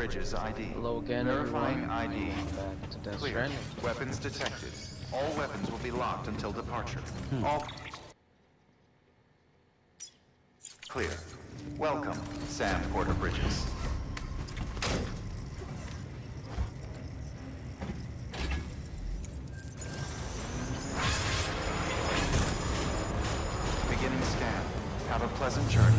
bridges ID. Hello again, Verifying everyone. ID. Back to Death Clear. Stranding. Weapons detected. All weapons will be locked until departure. All clear. Welcome, Sam Porter Bridges. Beginning scan. Have a pleasant journey.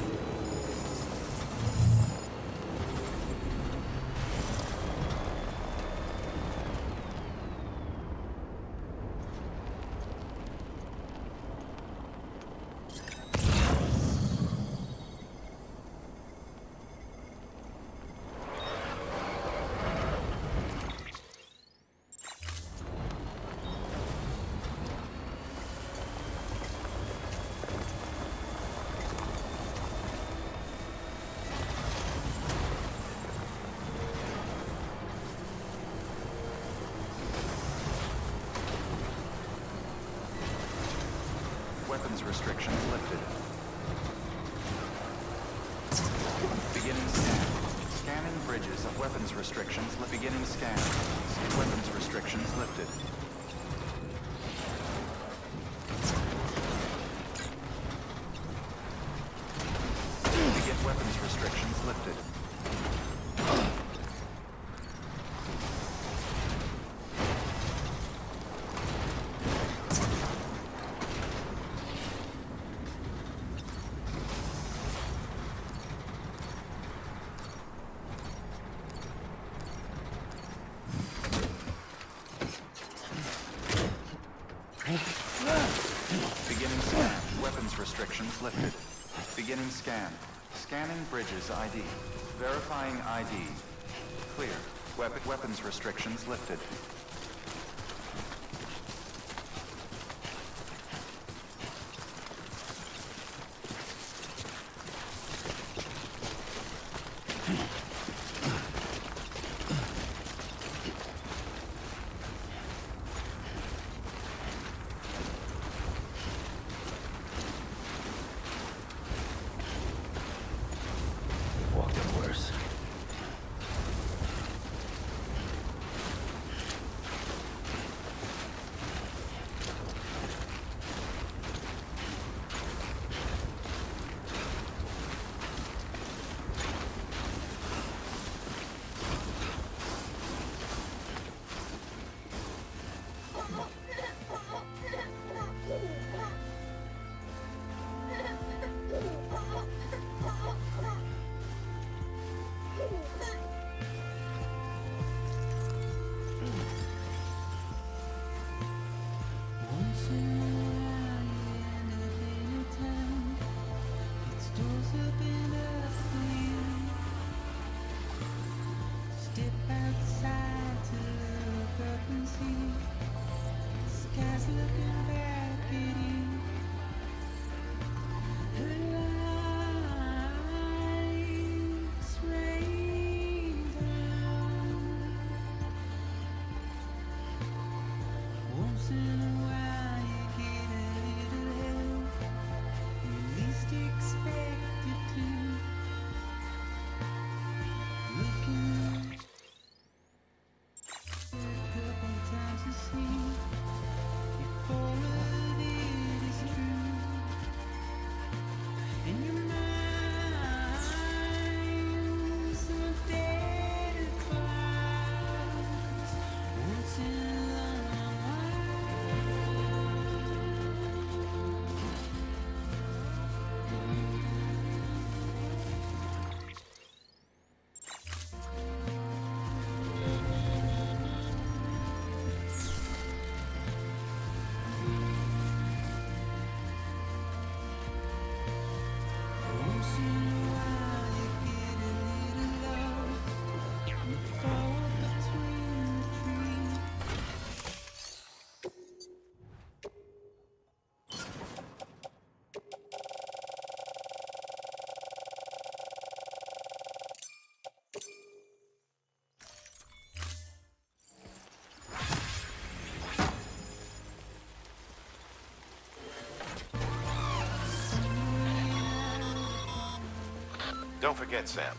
Weapons restrictions lifted. Beginning scan. Scanning bridges of weapons restrictions. Beginning scan. Weapons restrictions lifted. Begin weapons restrictions lifted. Beginning scan. Weapons restrictions lifted. Beginning scan. Scanning bridges ID. Verifying ID. Clear. Weapons restrictions lifted. Walking worse. Don't forget, Sam.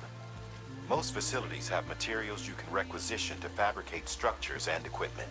Most facilities have materials you can requisition to fabricate structures and equipment.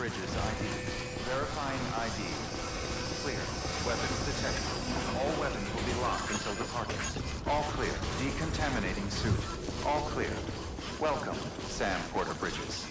bridges ID. Verifying ID. Clear. Weapons detected. All weapons will be locked until departure. All clear. Decontaminating suit. All clear. Welcome, Sam Porter Bridges.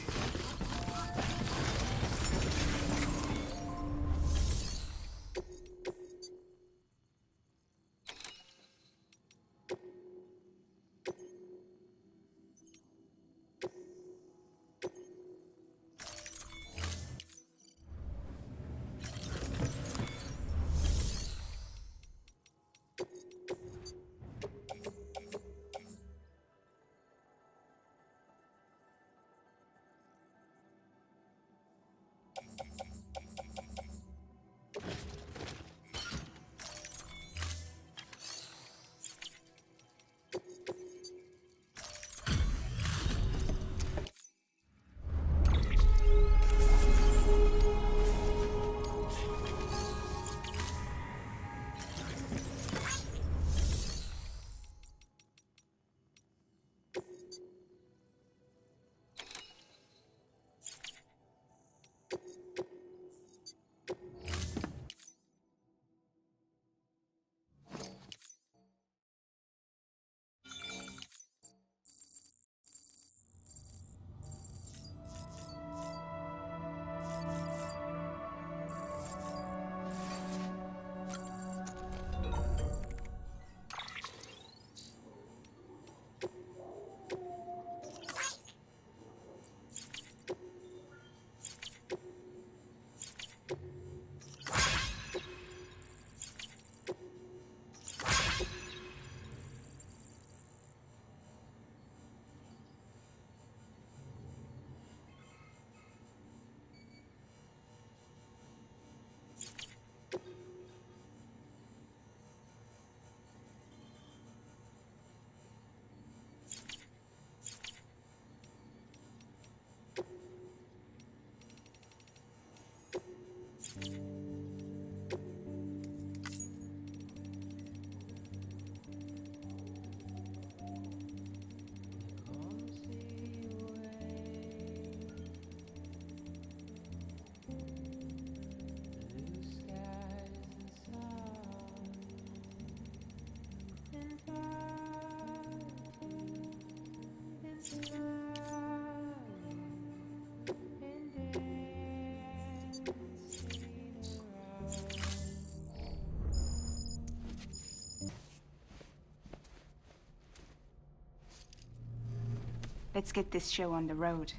Let's get this show on the road.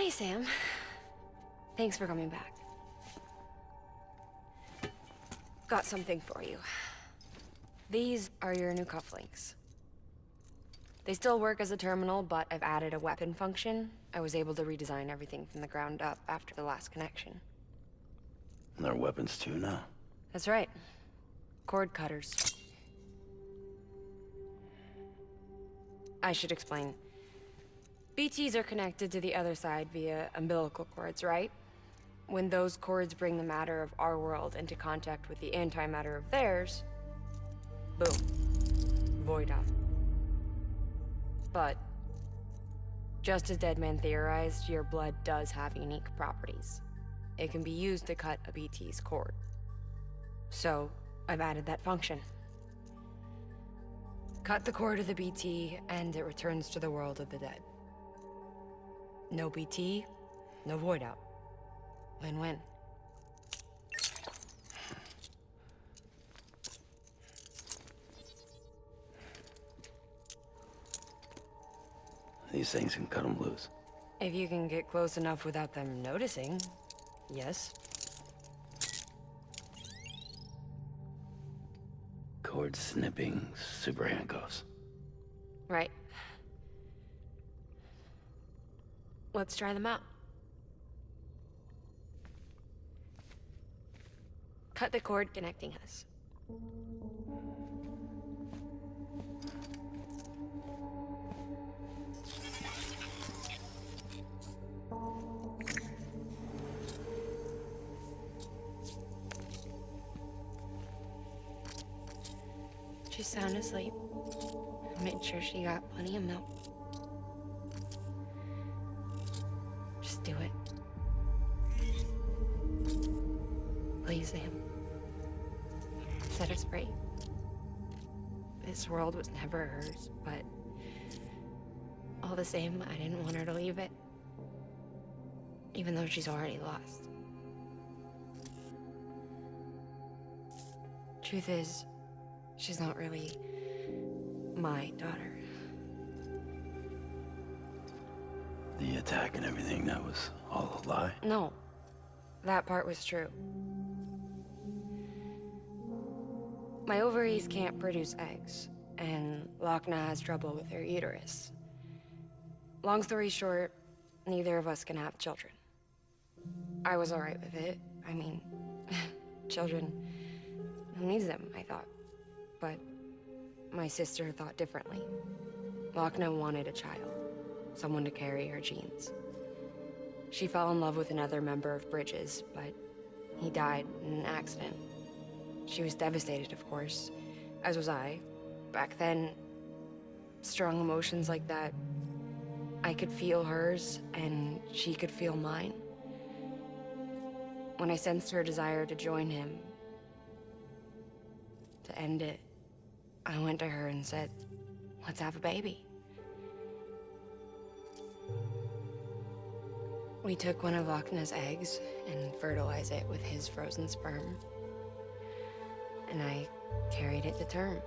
Hey, Sam. Thanks for coming back. Got something for you. These are your new cufflinks. They still work as a terminal, but I've added a weapon function. I was able to redesign everything from the ground up after the last connection. And they're weapons too now. That's right. Cord cutters. I should explain. BTs are connected to the other side via umbilical cords, right? When those cords bring the matter of our world into contact with the antimatter of theirs, boom. Void out. But just as Deadman theorized, your blood does have unique properties. It can be used to cut a BT's cord. So, I've added that function. Cut the cord of the BT, and it returns to the world of the dead. No BT, no void out. Win-win. These things can cut them loose. If you can get close enough without them noticing, yes. Cord snipping, super handcuffs. Right. Let's try them out. Cut the cord connecting us. She's sound asleep. I made sure she got plenty of milk. Just do it. Please, Sam. Set us free. This world was never hers, but all the same, I didn't want her to leave it. Even though she's already lost. Truth is, she's not really my daughter. The attack and everything, that was all a lie? No, that part was true. My ovaries can't produce eggs, and Lochna has trouble with her uterus. Long story short, neither of us can have children. I was alright with it. I mean, children, who needs them, I thought. But my sister thought differently. Lochna wanted a child, someone to carry her genes. She fell in love with another member of Bridges, but he died in an accident. She was devastated, of course, as was I. Back then, strong emotions like that, I could feel hers, and she could feel mine. When I sensed her desire to join him, to end it, I went to her and said, let's have a baby. We took one of Lochna's eggs and fertilized it with his frozen sperm. And I carried it to term.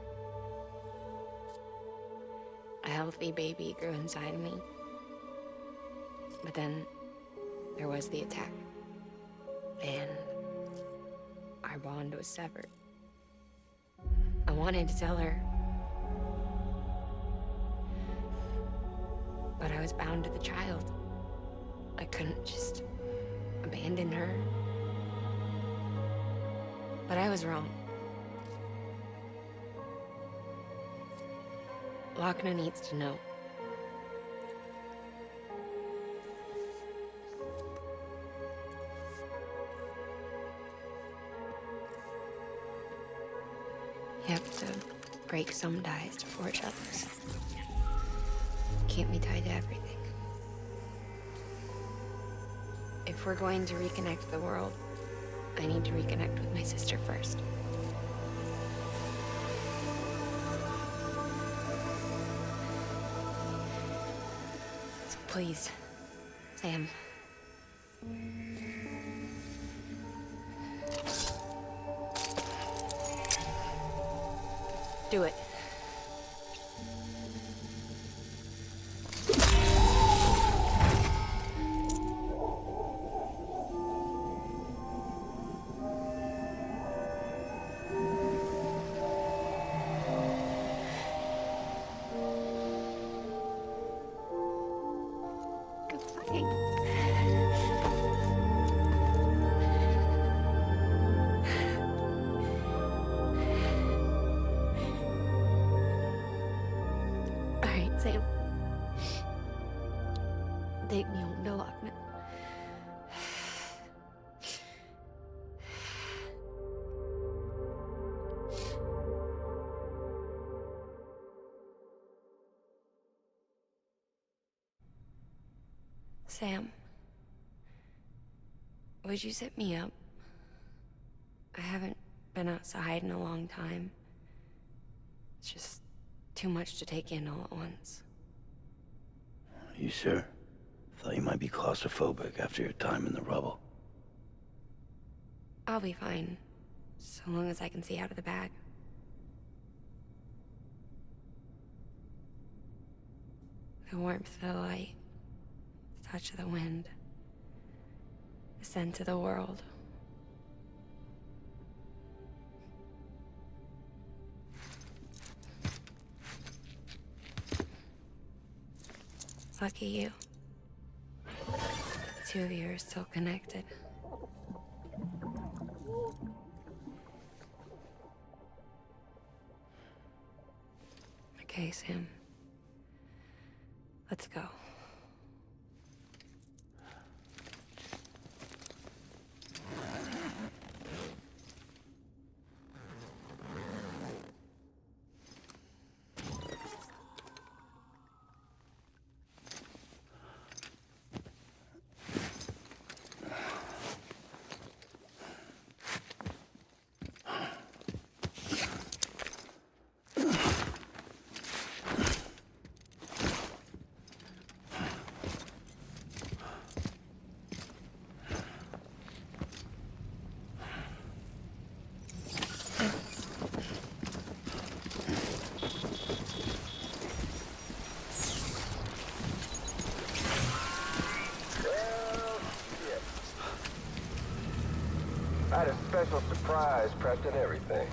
A healthy baby grew inside of me. But then there was the attack. And our bond was severed. I wanted to tell her. But I was bound to the child. I couldn't just abandon her. But I was wrong. Lochna needs to know. You have to break some ties to forge others. Can't be tied to everything. If we're going to reconnect the world, I need to reconnect with my sister first. So please, Sam. Do it. Sam. Take me home to Lochna. Sam, would you sit me up? I haven't been outside in a long time. It's just too much to take in all at once. You sure? Thought you might be claustrophobic after your time in the rubble. I'll be fine, so long as I can see out of the bag. The warmth of the light, the touch of the wind, the scent of the world. Lucky you. The two of you are still connected. Okay, Sam. Let's go. I had a special surprise prepped and everything.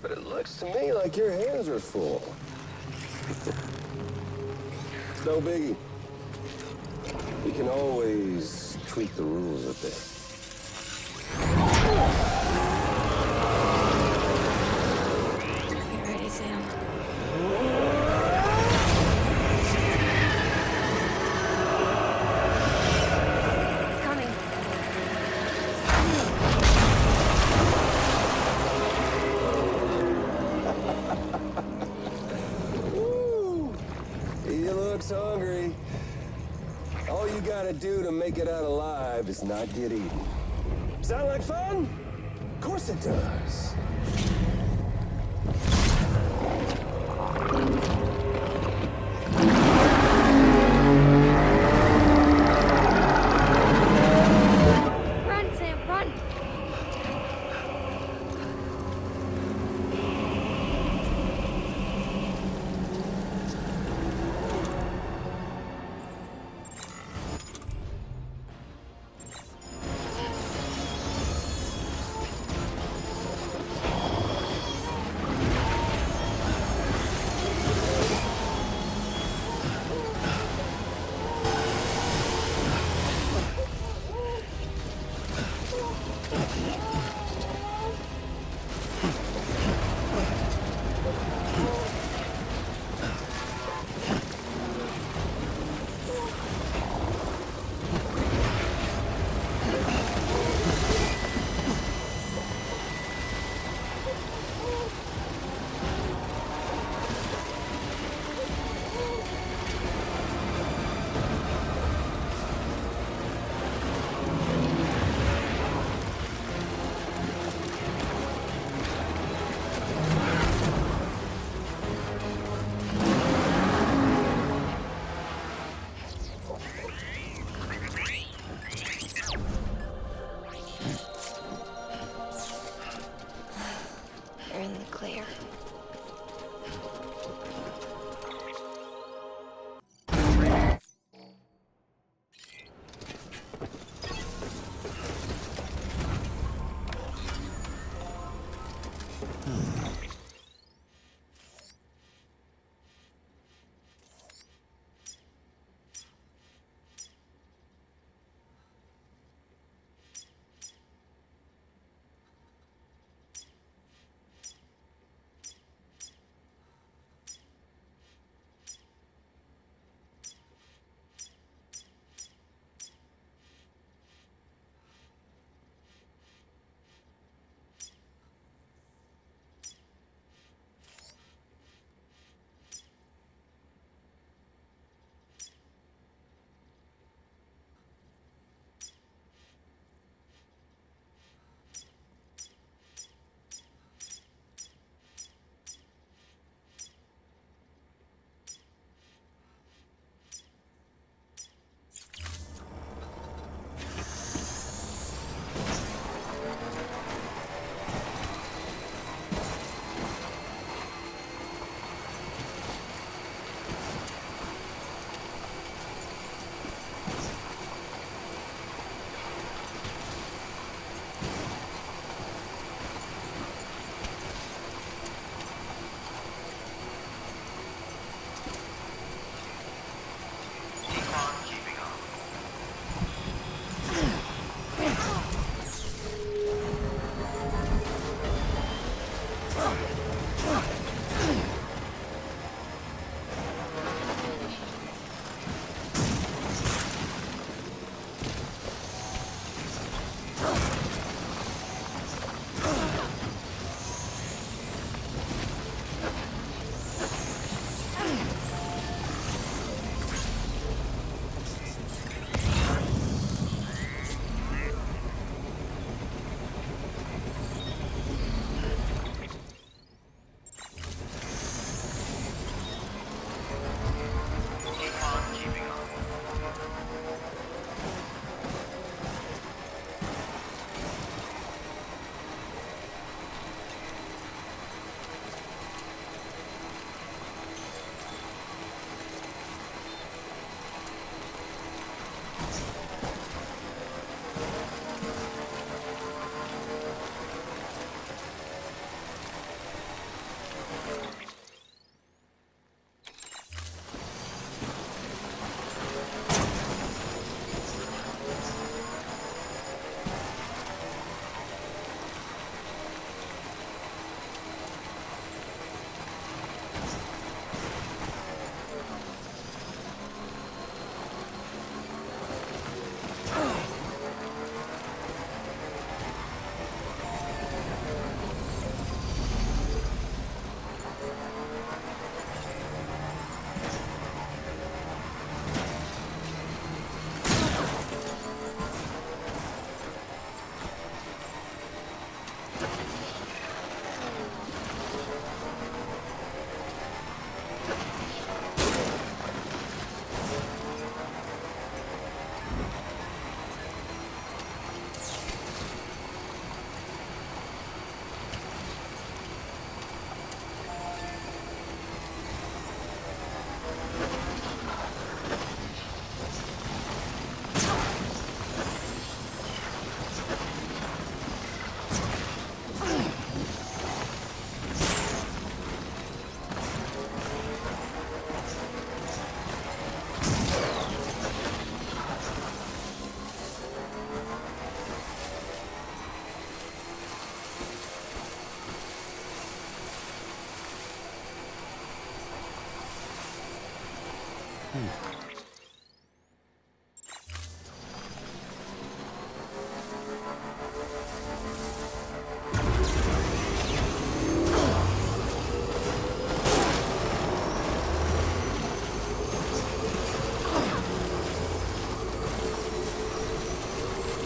But it looks to me like your hands are full. It's no biggie. We can always tweak the rules a bit. Get ready, Sam. It's coming. Woo! He looks hungry. All you gotta do to make it out alive is not get eaten. Sound like fun? Of course it does. Run, Sam, run!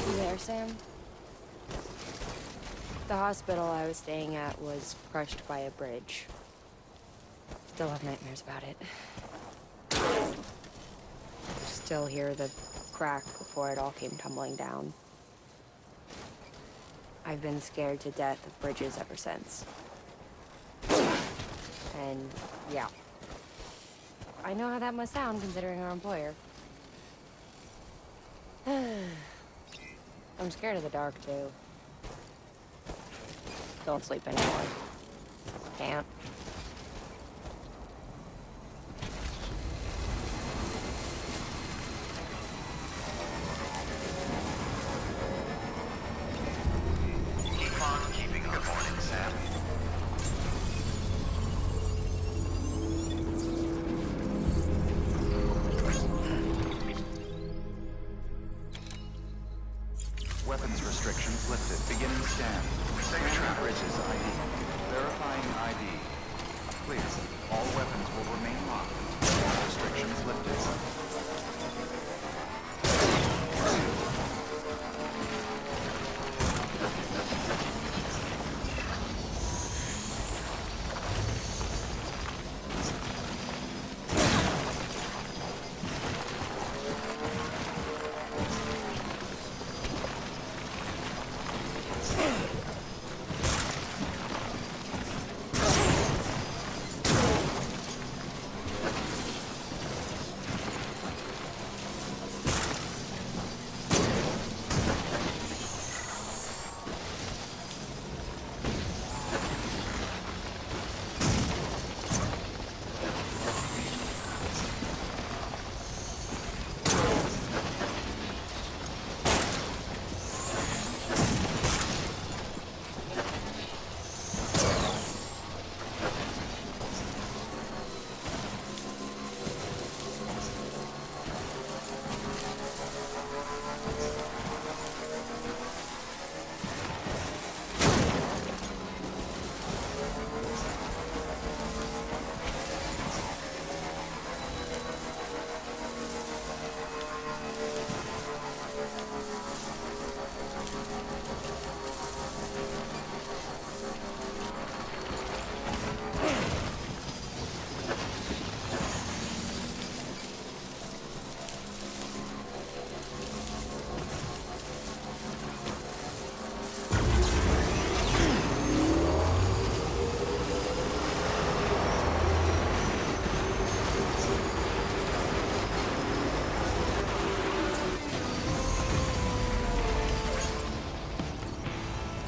You there, Sam? The hospital I was staying at was crushed by a bridge. Still have nightmares about it. Still hear the crack before it all came tumbling down. I've been scared to death of bridges ever since. And yeah, I know how that must sound considering our employer. I'm scared of the dark too. Don't sleep anymore. Can't. Keep on keeping the morning, Sam. Weapons restrictions lifted. Beginning scan. Signature bridges ID. Verifying ID. Clear. All weapons will remain locked until restrictions lifted.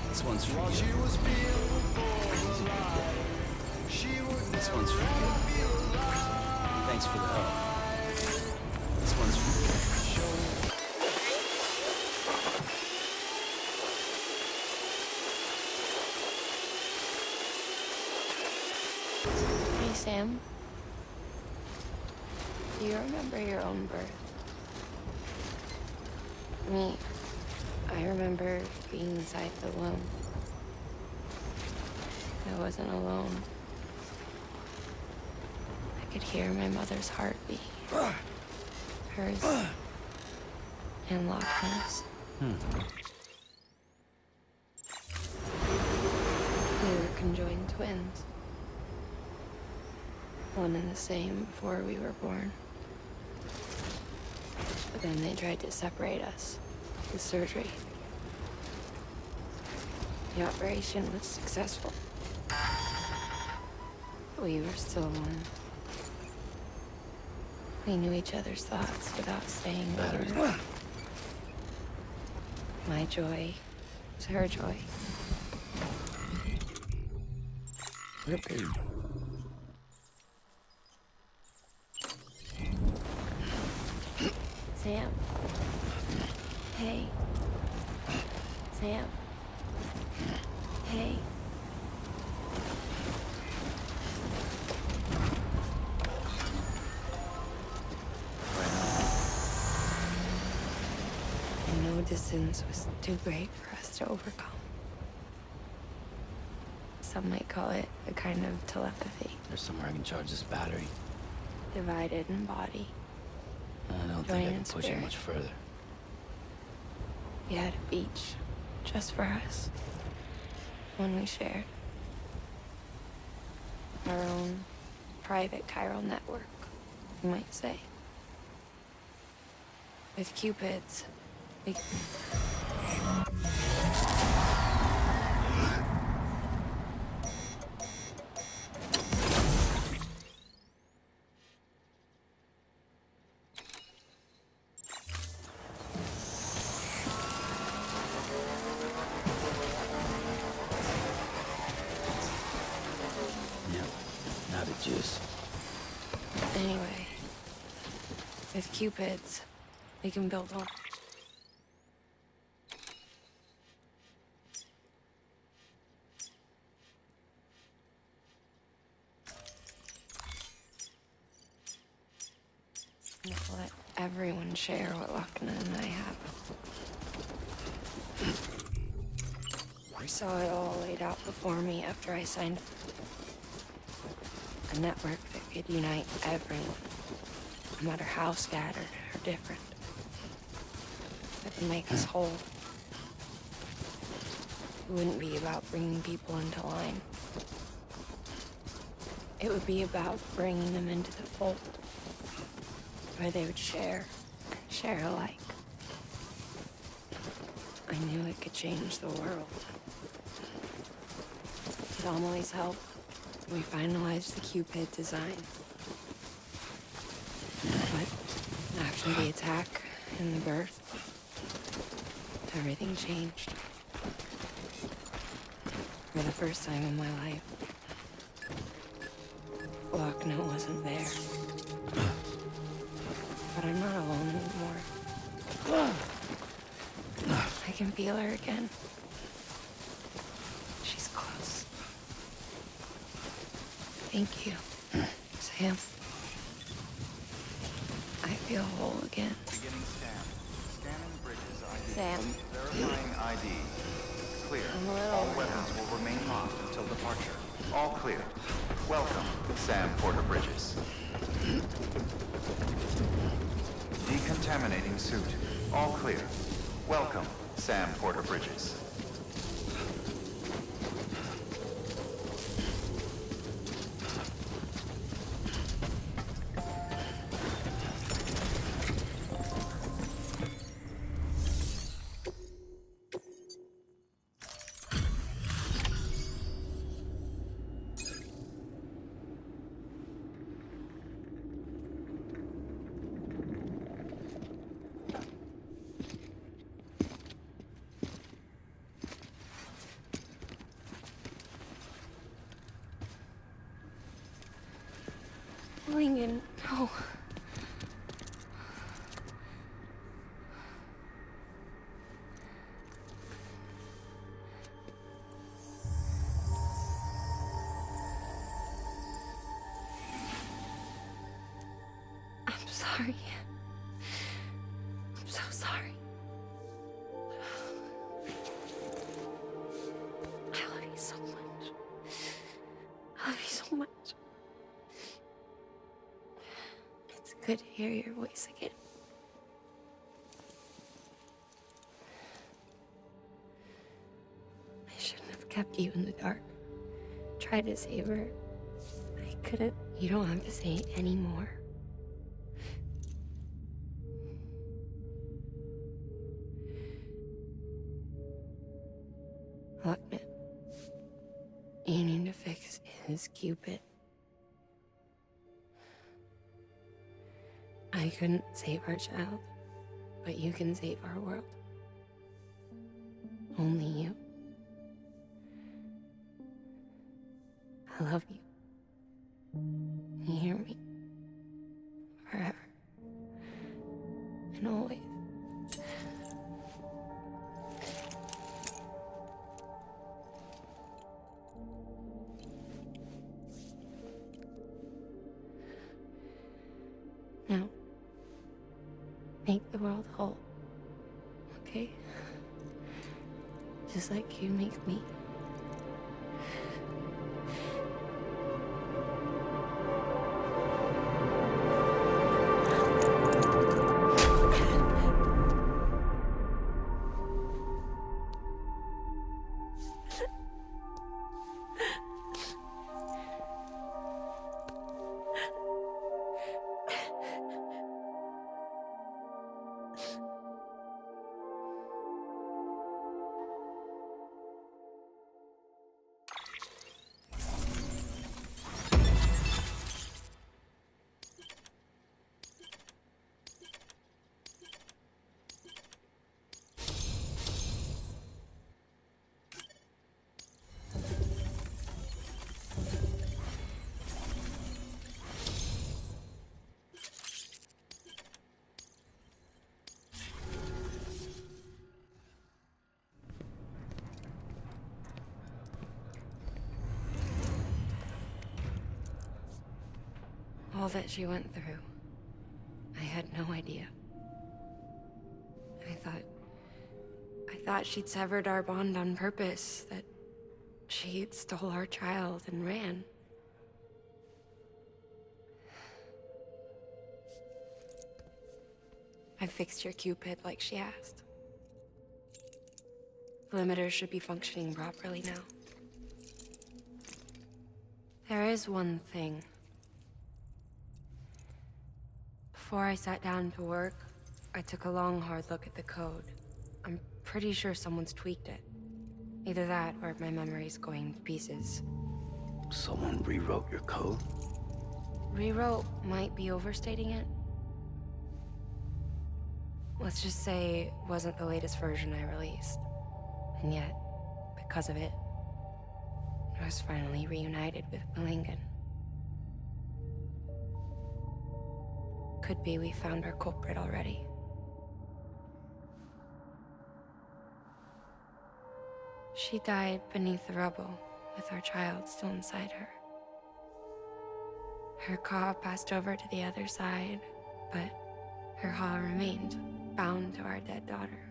This one's for you. This one's for you. Thanks for the help. This one's for you. Hey, Sam. Do you remember your own birth? Me, I remember being inside the womb. I wasn't alone. I could hear my mother's heartbeat. Hers and Lochner's. conjoined twins. One and the same before we were born. But then they tried to separate us with surgery. The operation was successful. We were still one. We knew each other's thoughts without saying a word. My joy was her joy. Sam. Hey. Sam. Hey. And no distance was too great for us to overcome. Some might call it a kind of telepathy. There's somewhere I can charge this battery. Divided in body. I don't think Joining I can in push it spirit. much further. We had a beach just for us. One we shared. Our own private chiral network, you might say. With Cupids, we... Yep. Now the juice. Anyway, with Cupids, we can build one. And let everyone share what Lochner and I have. I saw it all laid out before me after I signed a network that could unite everyone, no matter how scattered or different. That would make us whole. It wouldn't be about bringing people into line. It would be about bringing them into the fold, where they would share alike. I knew it could change the world. It always helped. We finalized the Cupid design. But after the attack and the birth, everything changed. For the first time in my life, Lochner wasn't there. But I'm not alone anymore. I can feel her again. She's close. Thank you, Sam. I feel whole again. Beginning scan. Scanning bridges ID. Sam, Verifying ID. Clear. I'm a little All worn weapons out. will remain locked until departure. All clear. Welcome, Sam Porter Bridges. Decontaminating suit. All clear. Welcome, Sam Porter Bridges. Lincoln, no. I'm sorry. I'm so sorry. I love you so much. I love you so much. It's good to hear your voice again. I shouldn't have kept you in the dark. tried to save her. I couldn't. You don't have to say it anymore. Look, man. You need to fix his Cupid. I couldn't save our child, but you can save our world. Only you. I love you. You hear me? Forever. And always. Now, make the world whole, okay? Just like you make me. All that she went through, I had no idea. I thought she'd severed our bond on purpose, that she stole our child and ran. I fixed your Cupid like she asked. The limiter should be functioning properly now. There is one thing. Before I sat down to work, I took a long, hard look at the code. I'm pretty sure someone's tweaked it. Either that, or my memory's going to pieces. Someone rewrote your code? Rewrote might be overstating it. Let's just say it wasn't the latest version I released. And yet, because of it, I was finally reunited with Malingan. Could be we found our culprit already. She died beneath the rubble, with our child still inside her. Her Ka passed over to the other side, but her Ha remained, bound to our dead daughter.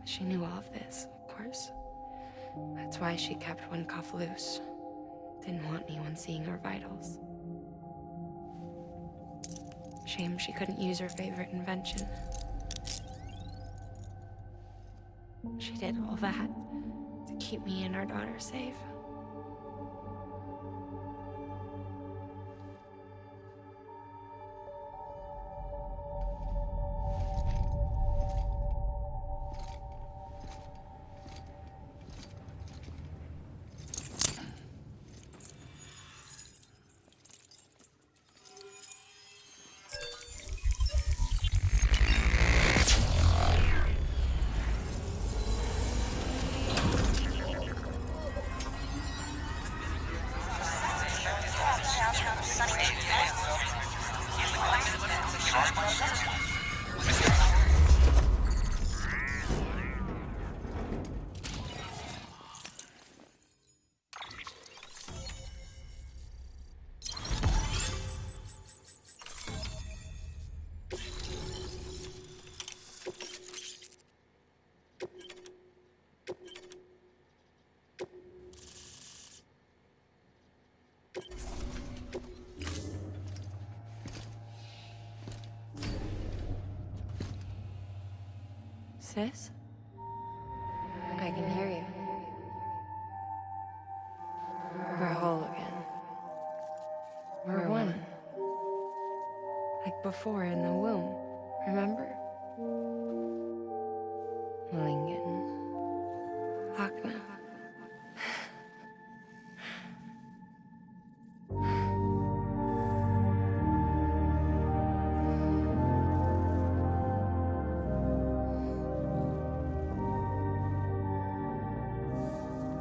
She knew all of this, of course. That's why she kept one cuff loose. Didn't want anyone seeing her vitals. Shame she couldn't use her favorite invention. She did all that to keep me and our daughter safe. Sis? I can hear you. before in the womb, remember? Lingen. Lochner.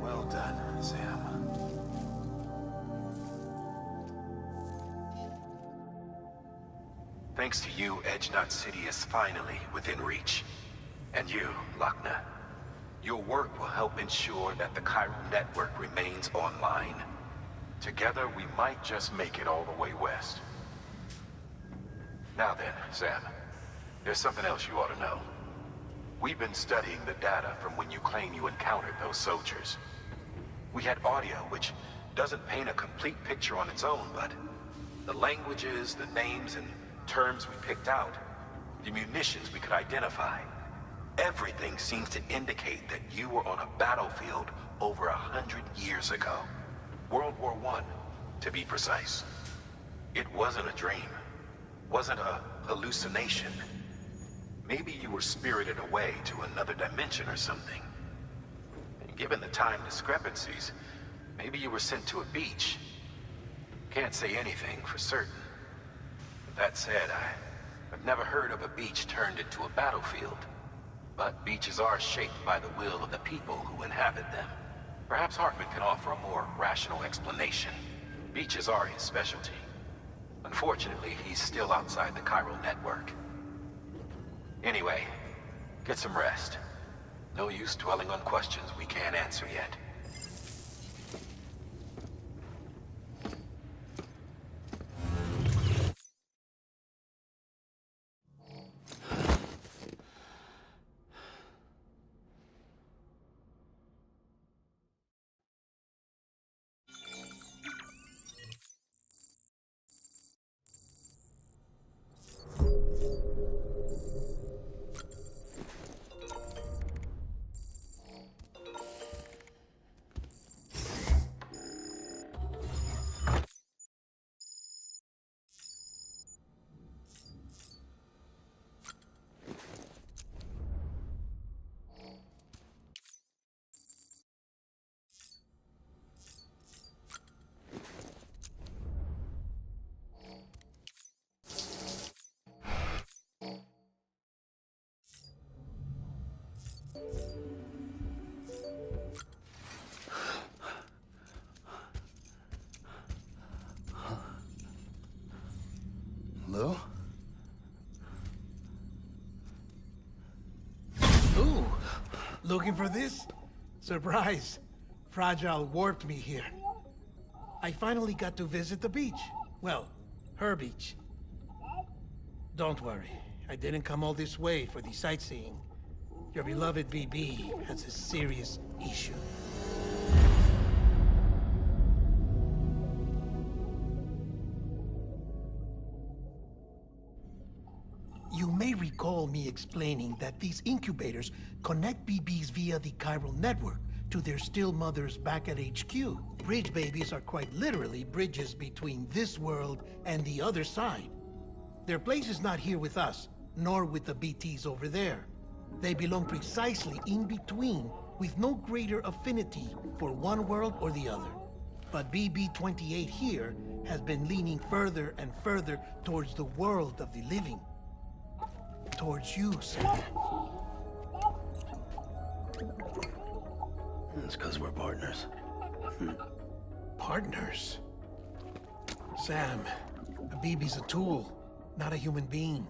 Well done, Sam. Thanks to you, Edge Knot City is finally within reach. And you, Lochner. Your work will help ensure that the Chiral network remains online. Together, we might just make it all the way west. Now then, Sam, there's something else you ought to know. We've been studying the data from when you claim you encountered those soldiers. We had audio, which doesn't paint a complete picture on its own, but the languages, the names, and terms we picked out, the munitions we could identify, everything seems to indicate that you were on a battlefield over 100 years ago. World War I, to be precise. It wasn't a dream. Wasn't a hallucination. Maybe you were spirited away to another dimension or something. And given the time discrepancies, maybe you were sent to a beach. Can't say anything for certain. That said, I've never heard of a beach turned into a battlefield. But beaches are shaped by the will of the people who inhabit them. Perhaps Hartman can offer a more rational explanation. Beaches are his specialty. Unfortunately, he's still outside the Chiral network. Anyway, get some rest. No use dwelling on questions we can't answer yet. Hello? Ooh, looking for this? Surprise. Fragile warped me here. I finally got to visit the beach. Well, her beach. Don't worry, I didn't come all this way for the sightseeing. Your beloved BB has a serious issue. You may recall me explaining that these incubators connect BBs via the chiral network to their still mothers back at HQ. Bridge babies are quite literally bridges between this world and the other side. Their place is not here with us, nor with the BTs over there. They belong precisely in between, with no greater affinity for one world or the other. But BB-28 here has been leaning further and further towards the world of the living. Towards you, Sam. It's because we're partners. Partners? Sam, a BB's a tool, not a human being.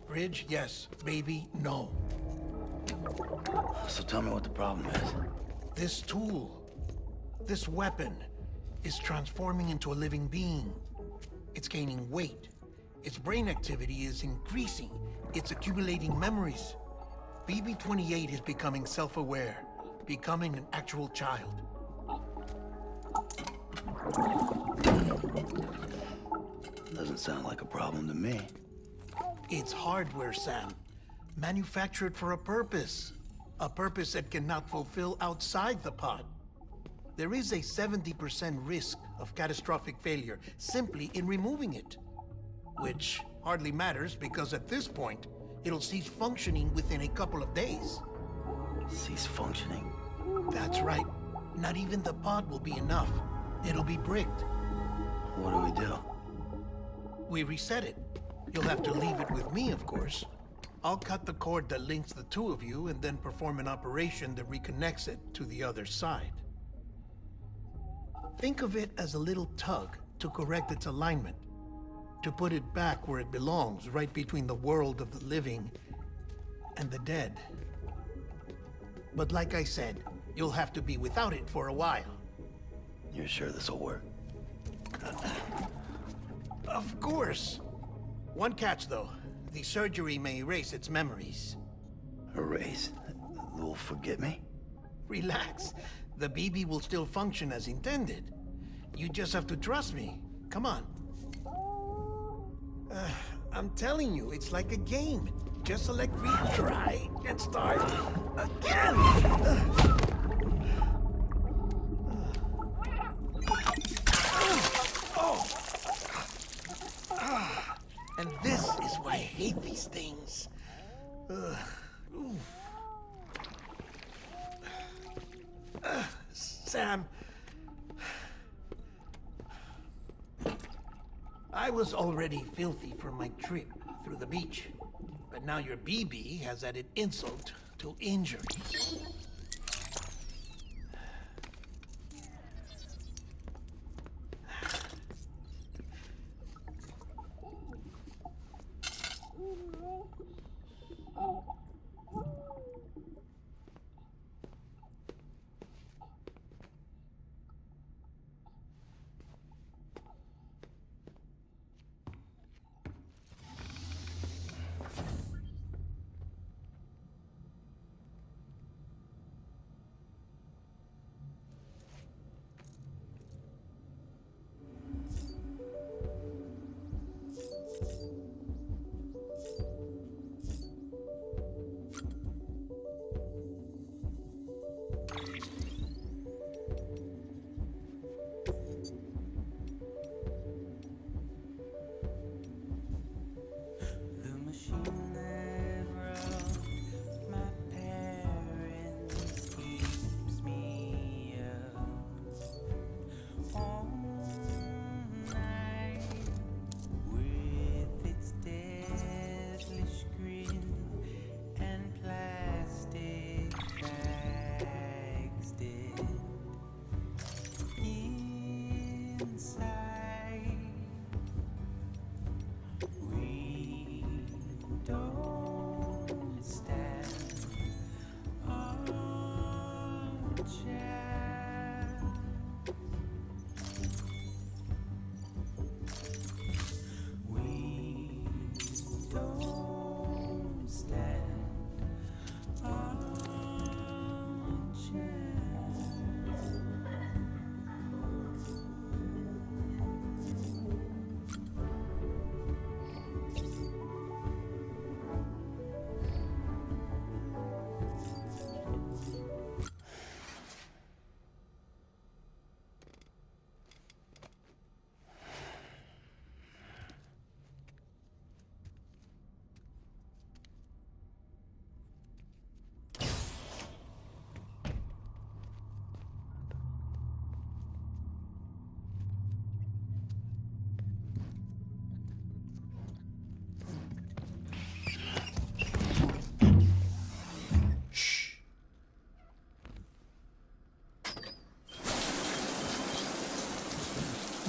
Bridge, yes. Baby, no. So tell me what the problem is. This tool, this weapon, is transforming into a living being. It's gaining weight. Its brain activity is increasing. It's accumulating memories. BB-28 is becoming self-aware, becoming an actual child. Doesn't sound like a problem to me. It's hardware, Sam. Manufactured for a purpose. A purpose it cannot fulfill outside the pod. There is a 70% risk of catastrophic failure simply in removing it. Which Hardly matters, because at this point, it'll cease functioning within a couple of days. Cease functioning? That's right. Not even the pod will be enough. It'll be bricked. What do we do? We reset it. You'll have to leave it with me, of course. I'll cut the cord that links the two of you and then perform an operation that reconnects it to the other side. Think of it as a little tug to correct its alignment, to put it back where it belongs, right between the world of the living and the dead. But like I said, you'll have to be without it for a while. You're sure this'll work? Of course. One catch, though. The surgery may erase its memories. Erase? They'll forget me? Relax. The BB will still function as intended. You just have to trust me. Come on. I'm telling you, it's like a game. Just select retry and start again. And this is why I hate these things. Sam, I was already filthy from my trip through the beach, but now your BB has added insult to injury.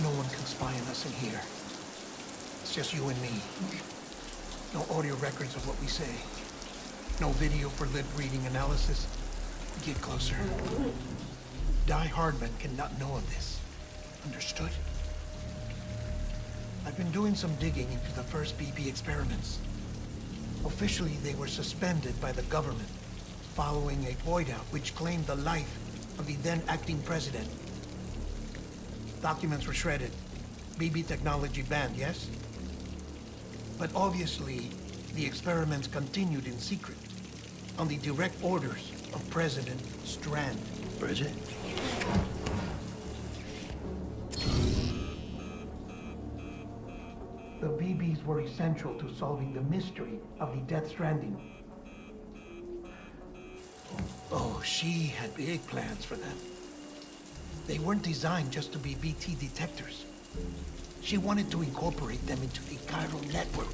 No one can spy on us in here. It's just you and me. No audio records of what we say. No video for lip-reading analysis. Get closer. Die Hardman cannot know of this. Understood? I've been doing some digging into the first BB experiments. Officially, they were suspended by the government, following a void-out which claimed the life of the then-acting president. Documents were shredded. BB technology banned, yes? But obviously, the experiments continued in secret, on the direct orders of President Strand. Bridget? the BBs were essential to solving the mystery of the Death Stranding. Oh, she had big plans for them. They weren't designed just to be BT detectors. She wanted to incorporate them into the chiral network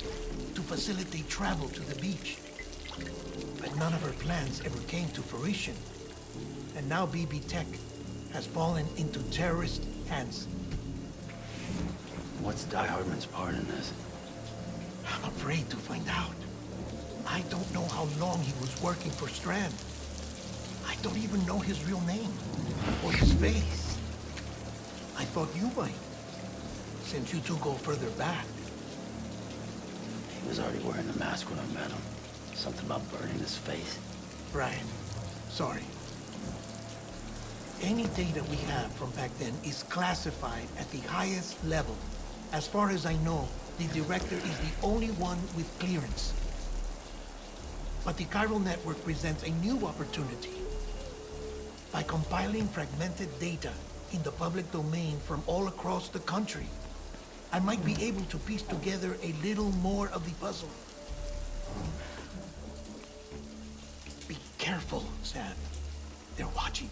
to facilitate travel to the beach. But none of her plans ever came to fruition. And now BB Tech has fallen into terrorist hands. What's Die Hardman's part in this? I'm afraid to find out. I don't know how long he was working for Strand. I don't even know his real name or his face. I thought you might, since you two go further back. He was already wearing the mask when I met him. Something about burning his face. Right. Sorry. Any data we have from back then is classified at the highest level. As far as I know, the director is the only one with clearance. But the chiral network presents a new opportunity. By compiling fragmented data in the public domain from all across the country, I might be able to piece together a little more of the puzzle. Be careful, Sam. They're watching.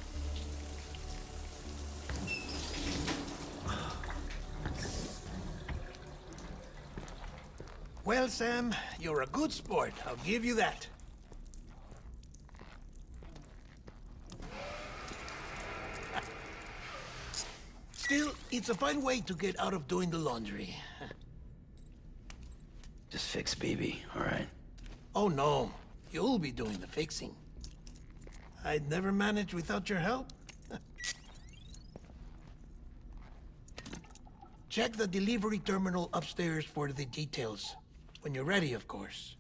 Well, Sam, you're a good sport. I'll give you that. Still, it's a fine way to get out of doing the laundry. Just fix BB, all right? Oh, no. You'll be doing the fixing. I'd never manage without your help. Check the delivery terminal upstairs for the details. When you're ready, of course.